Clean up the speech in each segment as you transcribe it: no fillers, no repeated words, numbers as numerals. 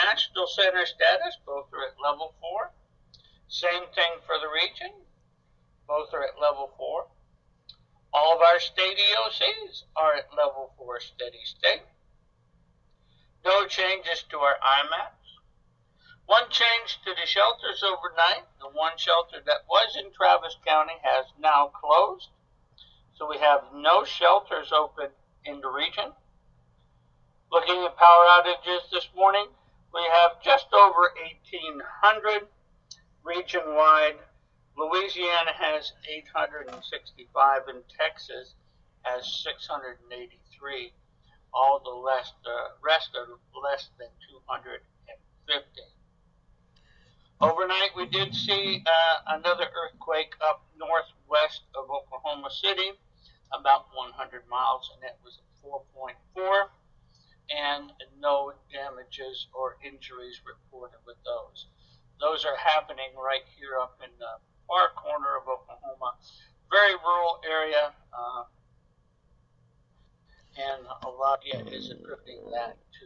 national center status, both are at level 4. Same thing for the region, both are at level 4. All of our state EOCs are at level 4 steady state. No changes to our IMAPs. One change to the shelters overnight. The one shelter that was in Travis County has now closed. So we have no shelters open in the region. Looking at power outages this morning, we have just over 1,800 region-wide. Louisiana has 865 and Texas has 683. All the rest are less than 250. Overnight, we did see another earthquake up northwest of Oklahoma City, about 100 miles, and it was at 4.4, and no damages or injuries reported with those. Those are happening right here up in the far corner of Oklahoma, very rural area, and a lot is attributing that to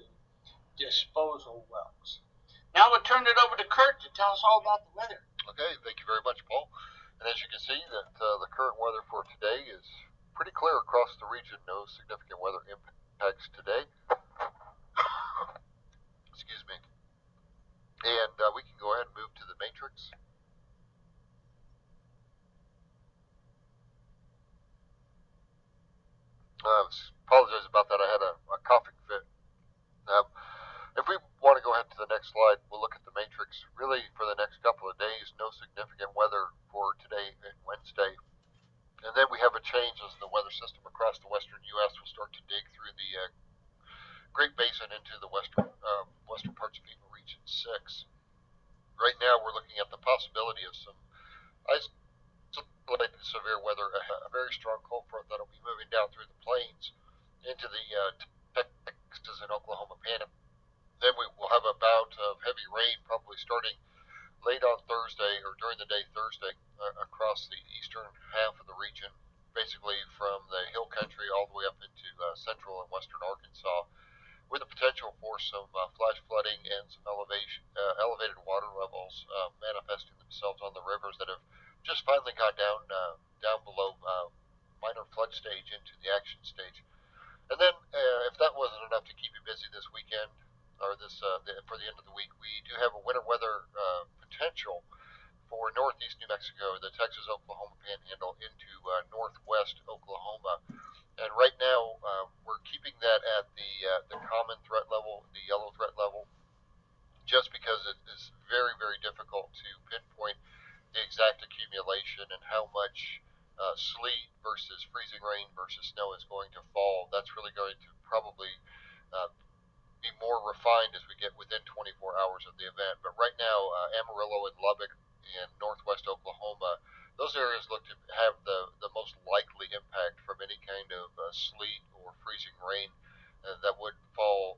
disposal wells. Now we'll turn it over to Kurt to tell us all about the weather. Okay, thank you very much, Paul. And as you can see, that the current weather for today is pretty clear across the region. No significant weather impacts today. Excuse me. And we can go ahead and move to the matrix. Apologize about that. I had a coughing fit. If we want to go ahead to the next slide, we'll look at the matrix. Really, for the next couple of days, no significant weather for today and Wednesday. And then we have a change as the weather system across the western U.S. will start to dig through the Great Basin into the western parts of FEMA Region 6. Right now, we're looking at the possibility of some isolated severe weather, a very strong cold front that will be moving down through the plains into the Texas and Oklahoma Panhandle. Then we will have a bout of heavy rain, probably starting late on Thursday or during the day Thursday across the eastern half of the region, basically from the hill country all the way up into central and western Arkansas, with the potential for some flash flooding and some elevated water levels manifesting themselves on the rivers that have just finally got down below minor flood stage into the action stage. And then if that wasn't enough to keep you busy this weekend, or for the end of the week, we do have a winter weather potential for northeast New Mexico, the Texas-Oklahoma Panhandle into northwest Oklahoma. And right now, we're keeping that at the common threat level, the yellow threat level, just because it is very, very difficult to pinpoint the exact accumulation and how much sleet versus freezing rain versus snow is going to fall. That's really going to probably be more refined as we get within 24 hours of the event. But right now, Amarillo and Lubbock and northwest Oklahoma, those areas look to have the most likely impact from any kind of sleet or freezing rain that would fall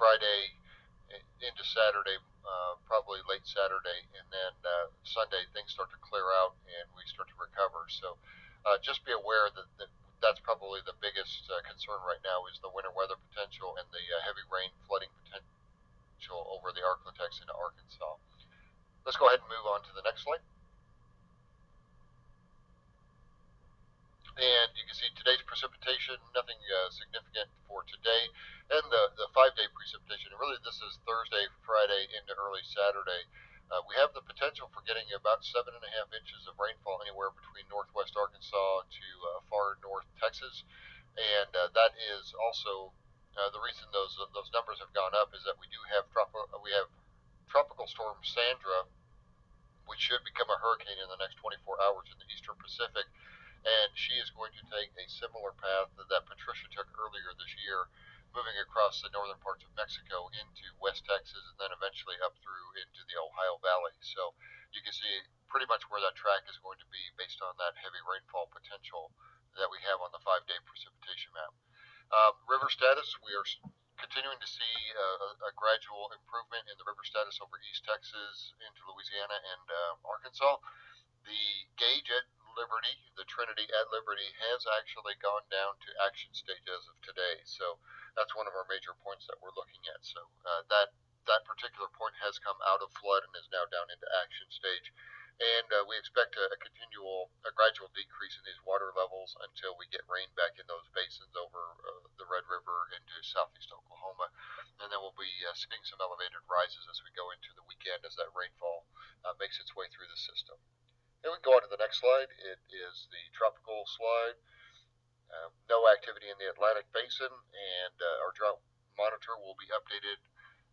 Friday into Saturday, probably late Saturday, and then Sunday things start to clear out and we start to recover. So just be aware that that's probably the biggest concern right now is the winter weather potential and the heavy rain flooding potential over the Arklatex into Arkansas. Let's go ahead and move on to the next slide. And you can see today's precipitation, nothing significant for today. And the 5-day precipitation, really this is Thursday, Friday into early Saturday. We have the potential for getting about 7.5 inches of rainfall anywhere between northwest Arkansas to far north Texas. And that is also the reason those numbers have gone up is that we have tropical storm Sandra, which should become a hurricane in the next 24 hours in the eastern Pacific. And she is going to take a similar path that Patricia took earlier this year, moving across the northern parts of Mexico into West Texas and then eventually up through into the Ohio Valley. So you can see pretty much where that track is going to be based on that heavy rainfall potential that we have on the 5-day precipitation map. River status, we are continuing to see a gradual improvement in the river status over East Texas into Louisiana and Arkansas. The gauge at Liberty, the Trinity at Liberty, has actually gone down to action stage as of today. So that's one of our major points that we're looking at. So that has come out of flood and is now down into action stage. And we expect a gradual decrease in these water levels until we get rain back in those basins over the Red River into southeast Oklahoma. And then we'll be seeing some elevated rises as we go into the weekend as that rainfall makes its way through the system. And we can go on to the next slide. It is the tropical slide. No activity in the Atlantic Basin, and our drought monitor will be updated.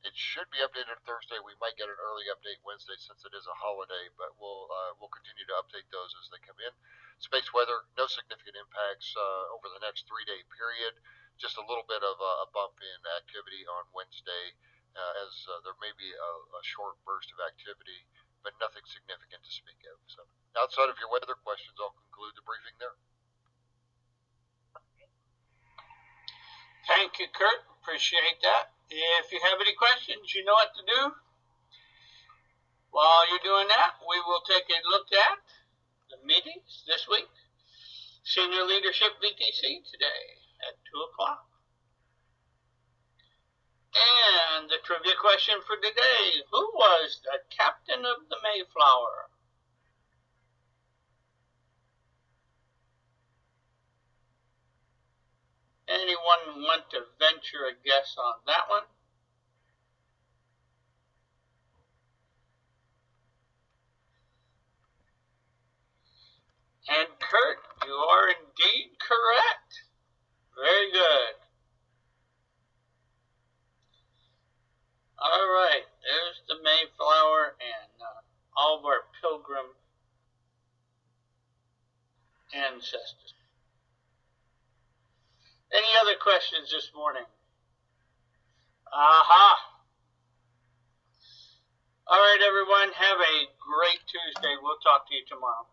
It should be updated Thursday. We might get an early update Wednesday since it is a holiday, but we'll continue to update those as they come in. Space weather, no significant impacts over the next 3-day period. Just a little bit of a bump in activity on Wednesday, as there may be a short burst of activity, but nothing significant to speak of. So, outside of your weather questions, I'll conclude the briefing there. Thank you, Kurt. Appreciate that. If you have any questions, you know what to do. While you're doing that, we will take a look at the meetings this week. Senior Leadership VTC today at 2 o'clock. And the trivia question for today, who was the captain of the Mayflower? Anyone want to venture a guess on that one? And Kurt, you are indeed correct. Very good. All right, there's the Mayflower and all of our Pilgrim ancestors. Any other questions this morning? Aha! All right, everyone, have a great Tuesday. We'll talk to you tomorrow.